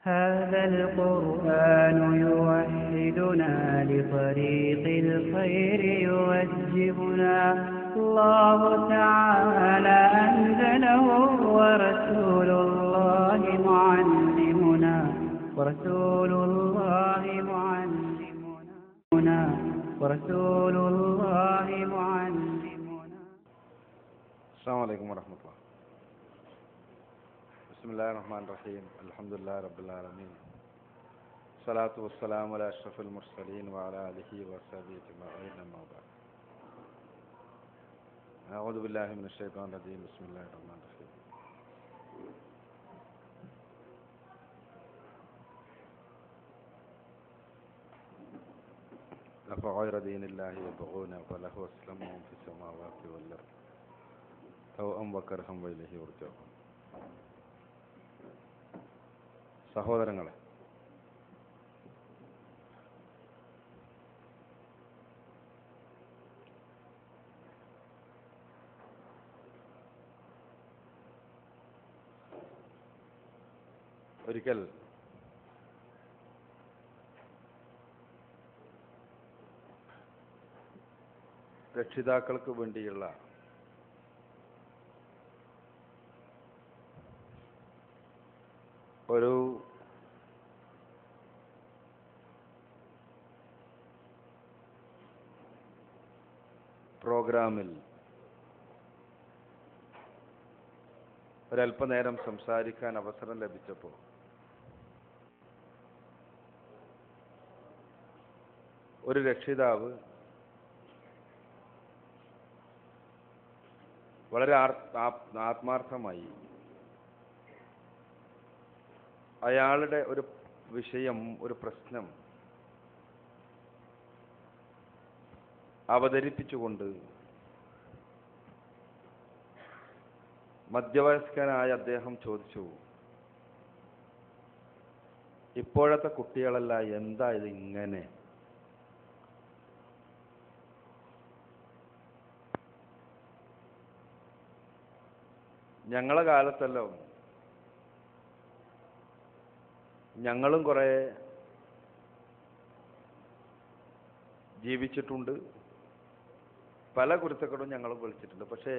هذا القرآن يوحدنا لطريق الخير يوجهنا الله تعالى أنزله ورسول الله معلمنا ورسول الله معلمنا ورسول الله معلمنا. السلام عليكم ورحمة الله. بسم الله الرحمن الرحيم. الحمد لله رب العالمين. الصلاة والسلام على أشرف المرسلين وعلى آله وصحبه أجمعين. أما بعد. أعوذ بالله من الشيطان الرجيم. بسم الله الرحمن الرحيم. أفغير دين الله يبغون وله أسلم من في السماوات والأرض طوعا وكرها وإليه يرجعون. സഹോദരങ്ങളെ, ഒരിക്കൽ രക്ഷിതാക്കൾക്ക് വേണ്ടിയുള്ള ഒരു പ്രോഗ്രാമിൽ ഒരല്പനേരം സംസാരിക്കാൻ അവസരം ലഭിച്ചപ്പോൾ ഒരു രക്ഷിതാവ് വളരെ ആത്മാർത്ഥമായി അയാളുടെ ഒരു വിഷയം, ഒരു പ്രശ്നം അവതരിപ്പിച്ചുകൊണ്ട് മധ്യവയസ്കനായ അദ്ദേഹം ചോദിച്ചു, ഇപ്പോഴത്തെ കുട്ടികളല്ല, എന്താ ഇത് ഇങ്ങനെ? ഞങ്ങളെ കാലത്തല്ലോ ഞങ്ങളും കുറേ ജീവിച്ചിട്ടുണ്ട്, പല കുരുത്തക്കേടും ഞങ്ങളും വിളിച്ചിട്ടുണ്ട്. പക്ഷേ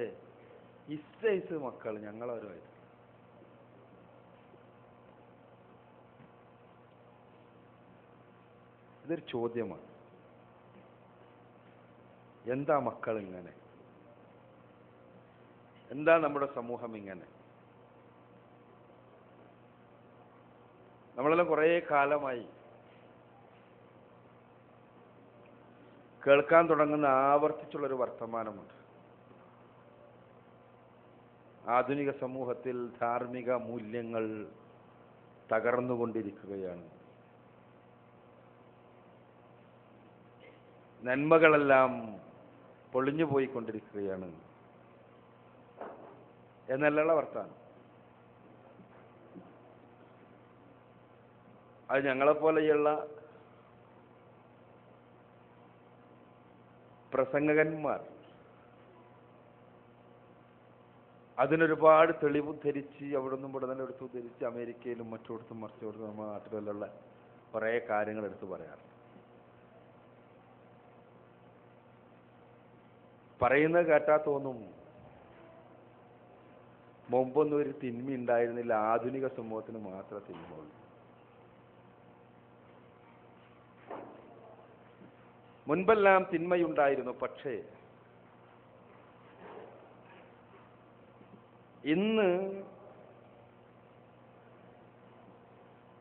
ഇസ്സൈസ് മക്കൾ ഞങ്ങളവരുമായിട്ട് ഇതൊരു ചോദ്യമാണ്. എന്താ മക്കൾ ഇങ്ങനെ? എന്താ നമ്മുടെ സമൂഹം ഇങ്ങനെ? നമ്മളെല്ലാം കുറേ കാലമായി കേൾക്കാൻ തുടങ്ങുന്ന ആവർത്തിച്ചുള്ളൊരു വർത്തമാനമുണ്ട്. ആധുനിക സമൂഹത്തിൽ ധാർമ്മിക മൂല്യങ്ങൾ തകർന്നുകൊണ്ടിരിക്കുകയാണ്. നന്മകളെല്ലാം പൊളിഞ്ഞു പോയിക്കൊണ്ടിരിക്കുകയാണ് എന്നല്ല വർത്താനം. അത് ഞങ്ങളെപ്പോലെയുള്ള പ്രസംഗകന്മാർ അതിനൊരുപാട് തെളിവ് ധരിച്ച് അവിടുന്ന് ഇവിടെ തന്നെ എടുത്ത് ധരിച്ച് അമേരിക്കയിലും മറ്റോടത്തും മറിച്ചോടത്തും നമ്മുടെ നാട്ടിലുള്ള കുറേ കാര്യങ്ങൾ എടുത്ത് പറയാറുണ്ട്. പറയുന്നത് കേട്ടാൽ തോന്നും മുമ്പൊന്നും ഒരു തിന്മ ഉണ്ടായിരുന്നില്ല, ആധുനിക സമൂഹത്തിന് മാത്രമേ തിന്മയുള്ളൂ. മുൻപെല്ലാം തിന്മയുണ്ടായിരുന്നു, പക്ഷേ ഇന്ന്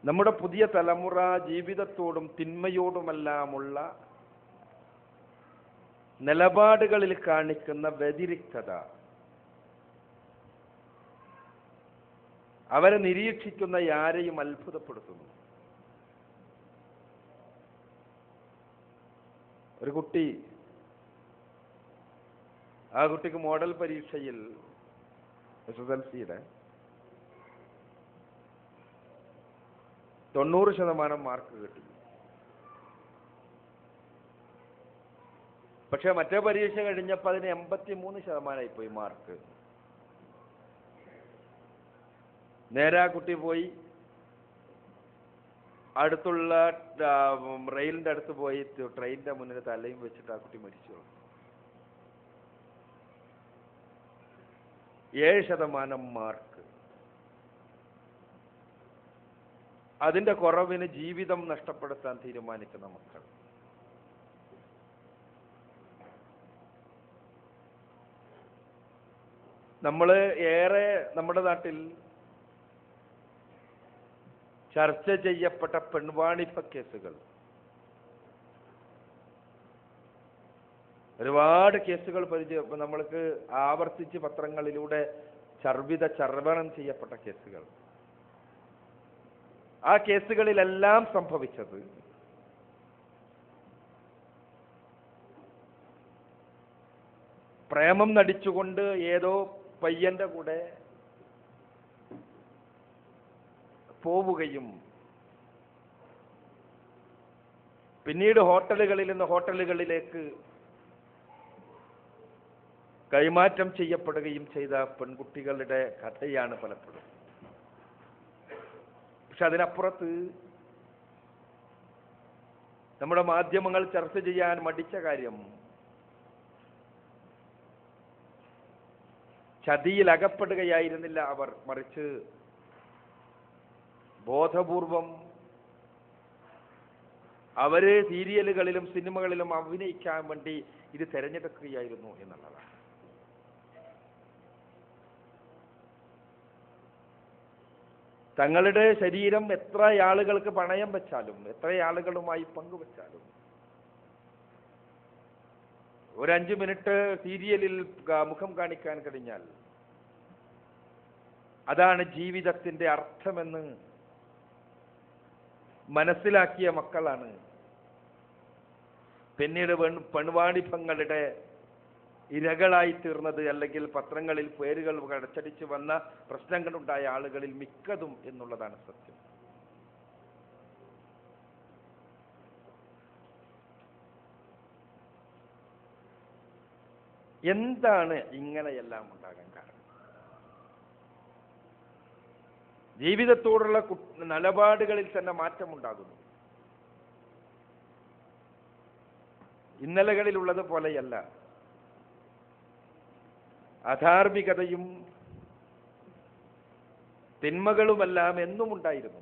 നമ്മുടെ പുതിയ തലമുറ ജീവിതത്തോടും തിന്മയോടുമെല്ലാമുള്ള നിലപാടുകളിൽ കാണിക്കുന്ന വ്യതിരിക്തത, അവരെ നിരീക്ഷിക്കുന്ന ആരെയും അത്ഭുതപ്പെടുത്തുന്നു. ഒരു കുട്ടി, ആ കുട്ടിക്ക് മോഡൽ പരീക്ഷയിൽ SSLCയുടെ 90% മാർക്ക് കിട്ടി. പക്ഷെ മറ്റേ പരീക്ഷ കഴിഞ്ഞപ്പോൾ അതിന് 83% പോയി മാർക്ക്. നേരെ ആ കുട്ടി പോയി അടുത്തുള്ള റെയിലിൻ്റെ അടുത്ത് പോയി ട്രെയിനിൻ്റെ മുന്നിൽ തലയും വെച്ചിട്ട് ആ കുട്ടി മരിച്ചു. 7% മാർക്ക്. അതിൻ്റെ കുറവിന് ജീവിതം നഷ്ടപ്പെടുത്താൻ തീരുമാനിക്കുന്ന മക്കൾ. നമ്മൾ ഏറെ നമ്മുടെ നാട്ടിൽ ചർച്ച ചെയ്യപ്പെട്ട പെൺവാണിഭ കേസുകൾ, ഒരുപാട് കേസുകൾ നമ്മൾക്ക് ആവർത്തിച്ച് പത്രങ്ങളിലൂടെ ചർവണം ചെയ്യപ്പെട്ട കേസുകൾ. ആ കേസുകളിലെല്ലാം സംഭവിച്ചത് പ്രേമം നടിച്ചുകൊണ്ട് ഏതോ പയ്യന്റെ കൂടെ പോവുകയും പിന്നീട് ഹോട്ടലുകളിൽ നിന്ന് ഹോട്ടലുകളിലേക്ക് കൈമാറ്റം ചെയ്യപ്പെടുകയും ചെയ്ത പെൺകുട്ടികളുടെ കഥയാണ് പലപ്പോഴും. പക്ഷെ അതിനപ്പുറത്ത് നമ്മുടെ മാധ്യമങ്ങൾ ചർച്ച ചെയ്യാൻ മടിച്ച കാര്യം, ചതിയിൽ അകപ്പെടുകയായിരുന്നില്ല അവർ, മറിച്ച് ബോധപൂർവം അവര് സീരിയലുകളിലും സിനിമകളിലും അഭിനയിക്കാൻ വേണ്ടി ഇത് തിരഞ്ഞെടുക്കുകയായിരുന്നു എന്നുള്ളതാണ്. തങ്ങളുടെ ശരീരം എത്ര ആളുകൾക്ക് പണയം വെച്ചാലും, എത്ര ആളുകളുമായി പങ്കുവെച്ചാലും, ഒരു 5 മിനിറ്റ് സീരിയലിൽ മുഖം കാണിക്കാൻ കഴിഞ്ഞാൽ അതാണ് ജീവിതത്തിന്റെ അർത്ഥമെന്ന് മനസ്സിലാക്കിയ മക്കളാണ് പിന്നീട് പെൺവാണിഭങ്ങളുടെ ഇരകളായി തീർന്നത്, അല്ലെങ്കിൽ പത്രങ്ങളിൽ പേരുകൾ അടച്ചടിച്ച് വന്ന പ്രശ്നങ്ങളുണ്ടായ ആളുകളിൽ മിക്കതും എന്നുള്ളതാണ് സത്യം. എന്താണ് ഇങ്ങനെയെല്ലാം ഉണ്ടാകാൻ കാരണം? ജീവിതത്തോടുള്ള നിലപാടുകളിൽ തന്നെ മാറ്റമുണ്ടാകുന്നു. ഇന്നലകളിലുള്ളത് പോലെയല്ല. അധാർമികതയും തിന്മകളുമെല്ലാം എന്നും ഉണ്ടായിരുന്നു.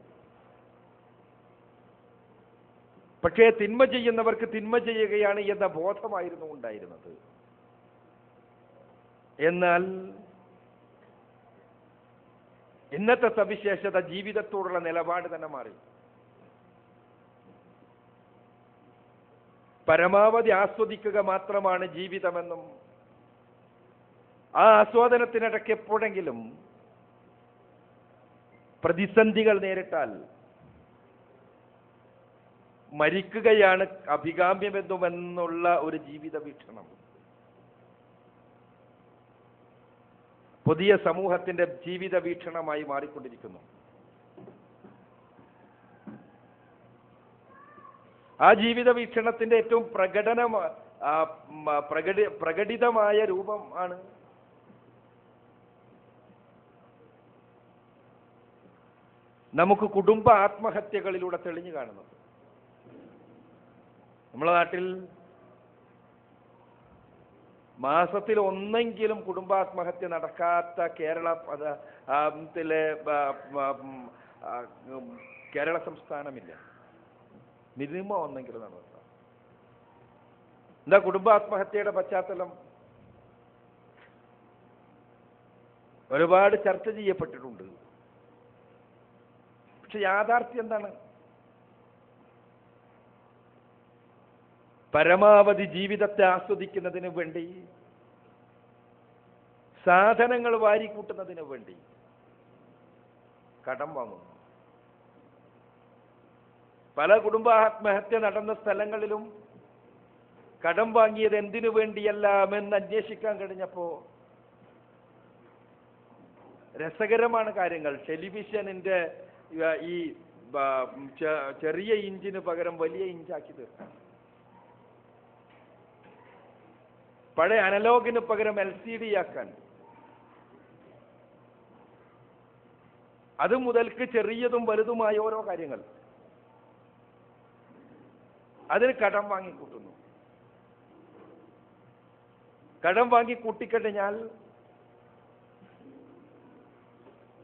പക്ഷേ തിന്മ ചെയ്യുന്നവർക്ക് തിന്മ ചെയ്യുകയാണ് എന്ന ബോധമായിരുന്നു ഉണ്ടായിരുന്നത്. എന്നാൽ ഇന്നത്തെ സവിശേഷത ജീവിതത്തോടുള്ള നിലപാട് തന്നെ മാറി. പരമാവധി ആസ്വദിക്കുക മാത്രമാണ് ജീവിതമെന്നും, ആ ആസ്വാദനത്തിനിടയ്ക്ക് എപ്പോഴെങ്കിലും പ്രതിസന്ധികൾ നേരിട്ടാൽ മരിക്കുകയാണ് അഭികാമ്യമെന്നുമെന്നുള്ള ഒരു ജീവിത വീക്ഷണം പുതിയ സമൂഹത്തിന്റെ ജീവിത വീക്ഷണമായി മാറിക്കൊണ്ടിരിക്കുന്നു. ആ ജീവിത വീക്ഷണത്തിന്റെ ഏറ്റവും പ്രകടിതമായ രൂപം ആണ് നമുക്ക് കുടുംബ ആത്മഹത്യകളിലൂടെ തെളിഞ്ഞു കാണുന്നത്. നമ്മുടെ നാട്ടിൽ മാസത്തിൽ ഒന്നെങ്കിലും കുടുംബാത്മഹത്യ നടക്കാത്ത കേരള സംസ്ഥാനമില്ല. മിനിമം ഒന്നെങ്കിലും നടത്താം. എന്താ കുടുംബാത്മഹത്യയുടെ പശ്ചാത്തലം? ഒരുപാട് ചർച്ച ചെയ്യപ്പെട്ടിട്ടുണ്ട്. പക്ഷെ യാഥാർത്ഥ്യം എന്താണ്? പരമാവധി ജീവിതത്തെ ആസ്വദിക്കുന്നതിന് വേണ്ടി, സാധനങ്ങൾ വാരിക്കൂട്ടുന്നതിന് വേണ്ടി കടം വാങ്ങുന്നു. പല കുടുംബാത്മഹത്യ നടന്ന സ്ഥലങ്ങളിലും കടം വാങ്ങിയത് എന്തിനു വേണ്ടിയെല്ലാമെന്ന് അന്വേഷിക്കാൻ കഴിഞ്ഞപ്പോ രസകരമാണ് കാര്യങ്ങൾ. ടെലിവിഷനിന്റെ ഈ ചെറിയ ഇഞ്ചിന് പകരം വലിയ ഇഞ്ചാക്കി തീർക്കാൻ, പഴയ അനലോഗിന് പകരം LCD ആക്കാൻ, അത് മുതൽക്ക് ചെറിയതും വലുതുമായ ഓരോ കാര്യങ്ങൾ. അതിന് കടം വാങ്ങിക്കൂട്ടുന്നു. കടം വാങ്ങി കൂട്ടിക്കഴിഞ്ഞാൽ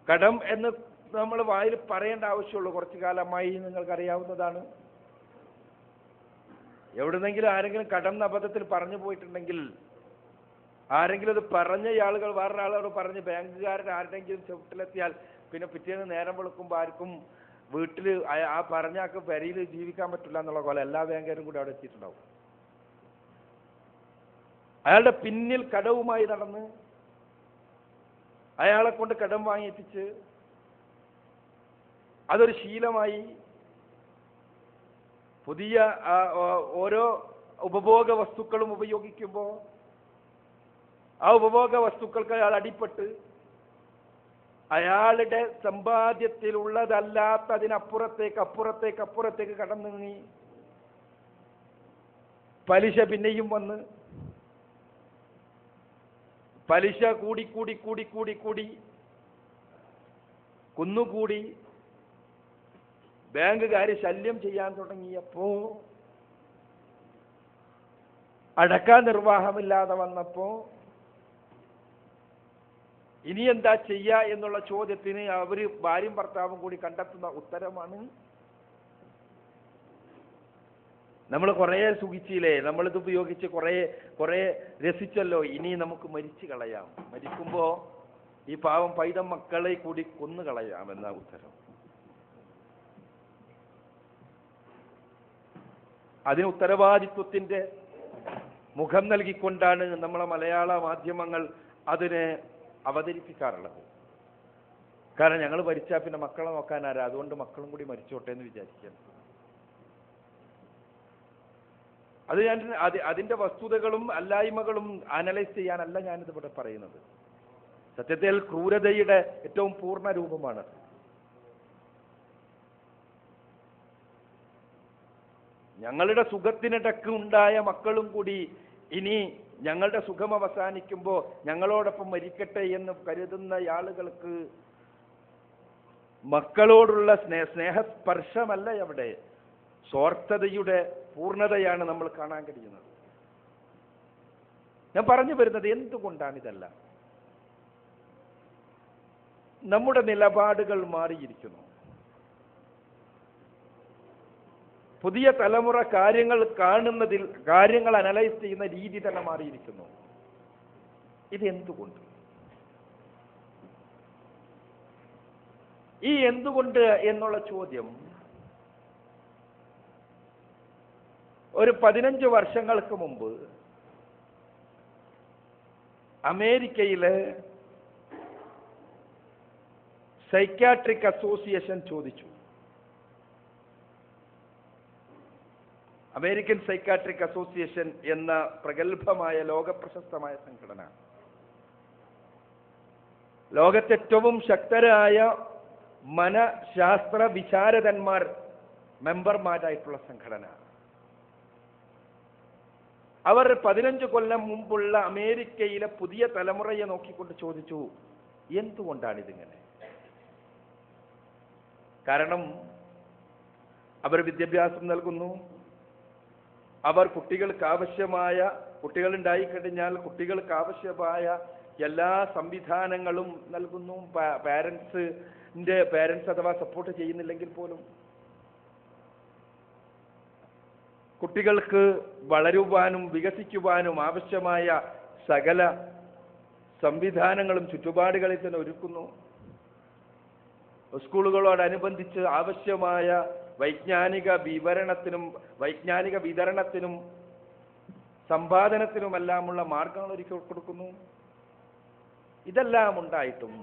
കടം എന്ന് നമ്മൾ വായിൽ പറയേണ്ട ആവശ്യമുള്ളൂ. കുറച്ചു കാലമായി നിങ്ങൾക്കറിയാവുന്നതാണ്. എവിടുന്നെങ്കിലും ആരെങ്കിലും കടം എന്ന അബദ്ധത്തിൽ പറഞ്ഞു പോയിട്ടുണ്ടെങ്കിൽ ആരെങ്കിലും അത് പറഞ്ഞ ആളുകൾ വേറൊരാളോട് പറഞ്ഞ് ബാങ്കുകാരൻ ആരുടെങ്കിലും ചുവട്ടിലെത്തിയാൽ പിന്നെ പിറ്റേന്ന് നേരം വെളുക്കുമ്പോൾ ആർക്കും വീട്ടിൽ ആ പറഞ്ഞാൾക്ക് പെരയിൽ ജീവിക്കാൻ പറ്റില്ല എന്നുള്ള പോലെ എല്ലാ ബാങ്കുകാരും കൂടി അവിടെ എത്തിയിട്ടുണ്ടാവും. അയാളുടെ പിന്നിൽ കടവുമായി നടന്ന് അയാളെ കൊണ്ട് കടം വാങ്ങിയെത്തിച്ച് അതൊരു ശീലമായി പുതിയ ഓരോ ഉപഭോഗ വസ്തുക്കളും ഉപയോഗിക്കുമ്പോൾ ആ ഉപഭോഗ വസ്തുക്കൾക്ക് അയാൾ അടിപ്പെട്ട് അയാളുടെ സമ്പാദ്യത്തിലുള്ളതല്ലാത്തതിനപ്പുറത്തേക്ക് കടന്നു നീങ്ങി പലിശ പിന്നെയും വന്ന് പലിശ കൂടി കുന്നുകൂടി ബാങ്കുകാർ ശല്യം ചെയ്യാൻ തുടങ്ങിയപ്പോ അടക്കാൻ നിർവാഹമില്ലാതെ വന്നപ്പോ ഇനി എന്താ ചെയ്യുക എന്നുള്ള ചോദ്യത്തിന് അവര് ഭാര്യയും ഭർത്താവും കൂടി കണ്ടെത്തുന്ന ഉത്തരമാണ് നമ്മൾ കുറേ സുഖിച്ചില്ലേ, നമ്മളിത് ഉപയോഗിച്ച് കുറേ രസിച്ചല്ലോ, ഇനി നമുക്ക് മരിച്ചു കളയാം, മരിക്കുമ്പോ ഈ പാവം പൈതം മക്കളെ കൂടി കൊന്നു കളയാം എന്ന ഉത്തരം. അതിന് ഉത്തരവാദിത്വത്തിന്റെ മുഖം നൽകിക്കൊണ്ടാണ് നമ്മളെ മലയാള മാധ്യമങ്ങൾ അതിനെ അവതരിപ്പിക്കാറുള്ളത്. കാരണം ഞങ്ങൾ മരിച്ചാൽ പിന്നെ മക്കളെ നോക്കാനാരാ, അതുകൊണ്ട് മക്കളും കൂടി മരിച്ചോട്ടെ എന്ന് വിചാരിക്കുക. അത് ഞാൻ അതിന്റെ വസ്തുതകളും അല്ലായ്മകളും അനലൈസ് ചെയ്യാനല്ല ഞാനിതിവിടെ പറയുന്നത്. സത്യത്തിൽ ക്രൂരതയുടെ ഏറ്റവും പൂർണ്ണ രൂപമാണ്. ഞങ്ങളുടെ സുഖത്തിനിടക്ക് ഉണ്ടായ മക്കളും കൂടി ഇനി ഞങ്ങളുടെ സുഖം അവസാനിക്കുമ്പോൾ ഞങ്ങളോടൊപ്പം മരിക്കട്ടെ എന്ന് കരുതുന്ന ആളുകൾക്ക് മക്കളോടുള്ള സ്നേഹസ്പർശമല്ല അവിടെ, സ്വാർത്ഥതയുടെ പൂർണ്ണതയാണ് നമ്മൾ കാണാൻ കഴിയുന്നത്. ഞാൻ പറഞ്ഞു വരുന്നത് എന്തുകൊണ്ടാണിതല്ല, നമ്മുടെ നിലപാടുകൾ മാറിയിരിക്കുന്നു. പുതിയ തലമുറ കാര്യങ്ങൾ അനലൈസ് ചെയ്യുന്ന രീതി തന്നെ മാറിയിരിക്കുന്നു. ഇതെന്തുകൊണ്ട്? ഈ എന്തുകൊണ്ട് എന്നുള്ള ചോദ്യം ഒരു 15 വർഷങ്ങൾക്ക് മുമ്പ് അമേരിക്കയിലെ സൈക്യാട്രിക് അസോസിയേഷൻ ചോദിച്ചു. അമേരിക്കൻ സൈക്യാട്രിക് അസോസിയേഷൻ എന്ന പ്രഗത്ഭമായ ലോകപ്രശസ്തമായ സംഘടന, ലോകത്തെ ഏറ്റവും ശക്തരായ മനഃശാസ്ത്ര വിശാരദന്മാർ മെമ്പർമാരായിട്ടുള്ള സംഘടന. അവർ 15 കൊല്ലം മുമ്പുള്ള അമേരിക്കയിലെ പുതിയ തലമുറയെ നോക്കിക്കൊണ്ട് ചോദിച്ചു, എന്തുകൊണ്ടാണിതിങ്ങനെ? കാരണം അവർ വിദ്യാഭ്യാസം നൽകുന്നു, അവർ കുട്ടികളുണ്ടായിക്കഴിഞ്ഞാൽ കുട്ടികൾക്ക് ആവശ്യമായ എല്ലാ സംവിധാനങ്ങളും നൽകുന്നു. പാരൻസ് അഥവാ സപ്പോർട്ട് ചെയ്യുന്നില്ലെങ്കിൽ പോലും കുട്ടികൾക്ക് വളരുവാനും വികസിക്കുവാനും ആവശ്യമായ സകല സംവിധാനങ്ങളും ചുറ്റുപാടുകളിൽ തന്നെ ഒരുക്കുന്നു. സ്കൂളുകളോടനുബന്ധിച്ച് ആവശ്യമായ വൈജ്ഞാനിക വിതരണത്തിനും സമ്പാദനത്തിനുമെല്ലാമുള്ള മാർഗങ്ങൾ ഒരുക്കി കൊടുക്കുന്നു. ഇതെല്ലാം ഉണ്ടായിട്ടും